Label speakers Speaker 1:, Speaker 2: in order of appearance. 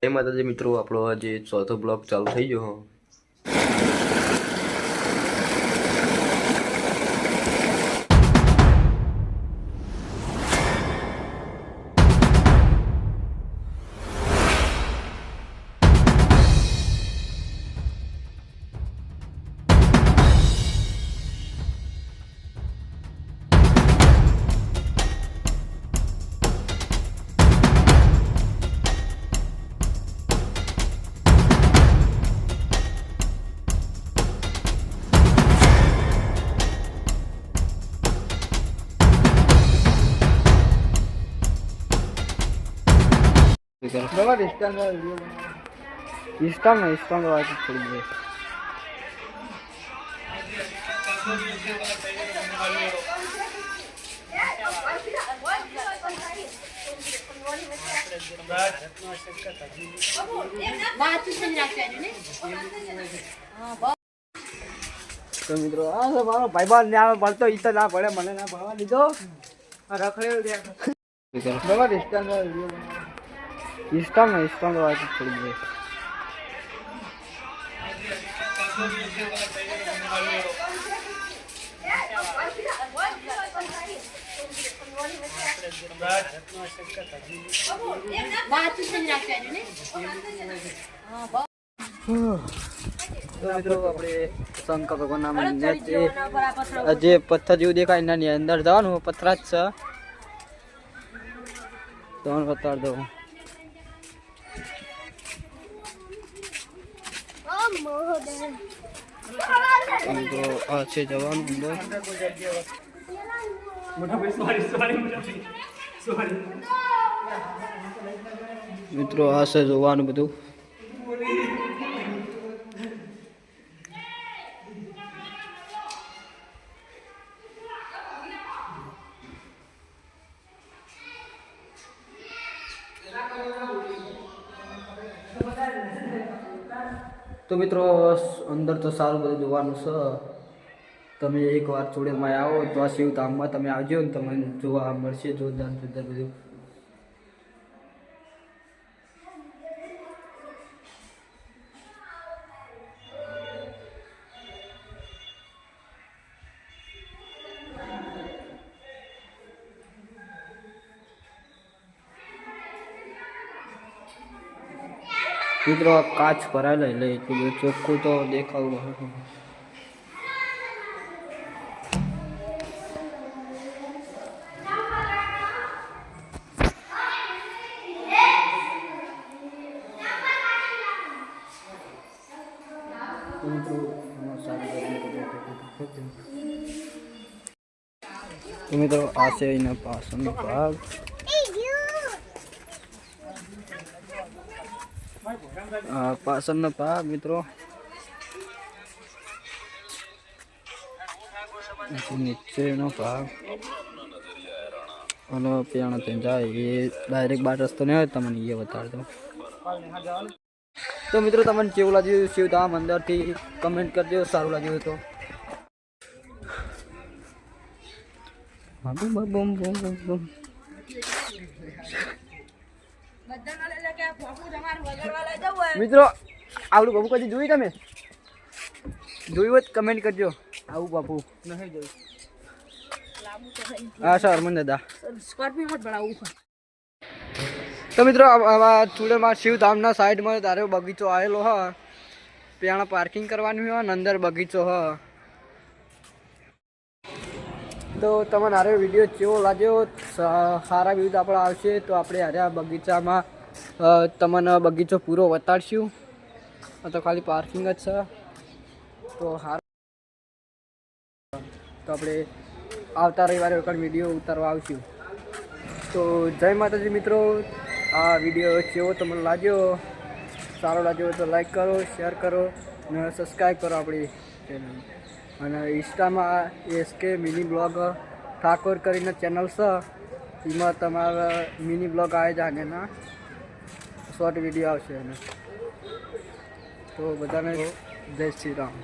Speaker 1: જય માતાજી મિત્રો, આપણો આજે ચોથો બ્લોગ ચાલુ થઈ ગયો.
Speaker 2: તો મિત્રો આ મારો ભાઈબંધ ને આવે ભણતો ઈ તો ના ભણે, મને ના ભણવા દીધો. આ રખડેલ દે બરાબર. ઇન્સ્ટામાં વાત થોડી દે. આપણે શંકર ભગવાનના મંદિર જે પથ્થર જેવું દેખાય એના અંદર જવાનું, પથરા જ છે. તમને બતાવી દઉં. તો આ છે જવાનું અંદર. મિત્રો આ છે જોવાનું બધું. તો મિત્રો અંદર તો સારું બધું જોવાનું છે. તમે એકવાર ચોડેલમાં આવો તો આ શિવધામમાં તમે આવજો ને તમને જોવા મળશે જોરદાર બધું. મિત્રો કાચ ભરાયેલા એટલે એટલું બધું ચોખ્ખું તો દેખાવું. મિત્રો આ છે એના પાછળનો ભાગ. પાછળનો ભાગ મિત્રો નીચેનો ભાગ અને પેણ ત્યાં જાય એ ડાયરેક્ટ બાર રસ્તો નહીં હોય, તમને એ બતાવી દઉં. તો મિત્રો તમને કેવું લાગ્યું શિવધામ અંદરથી કમેન્ટ કરજો. સારું લાગ્યું તો મિત્રો આવડું બાપુ કદી જોયું? તમે જોયું હોય કમેન્ટ કરજો. આવું બાપુ નહીં જોયું. હા સર મને દાદા. તો મિત્રો આવા ચૂડેલમાં શિવધામના સાઈડમાં તારે બગીચો આવેલો હ. ત્યાં પાર્કિંગ કરવાનું હોય ને અંદર બગીચો હ. તો તમને હારે વિડીયો કેવો લાગ્યો? સારા વ્યૂઝ આપણે આવશે તો આપણે હારે આ બગીચામાં તમને બગીચો પૂરો બતાડશું. તો ખાલી પાર્કિંગ જ છે. તો તો આપણે આવતા રવિવારે વખત વિડીયો ઉતારવા આવશું. તો જય માતાજી મિત્રો. આ વિડીયો કેવો તમને લાગ્યો? સારો લાગ્યો તો લાઈક કરો, શેર કરો અને સબસ્ક્રાઈબ કરો આપણી ચેનલ. અને ઇન્સ્ટામાં એસકે મિની બ્લોગ ઠાકોર કરીને ચેનલ છે. એમાં તમારા મિની બ્લોગ આવે જાય એના શોર્ટ વિડીયો આવશે. એને તો બધાને જય શ્રી રામ.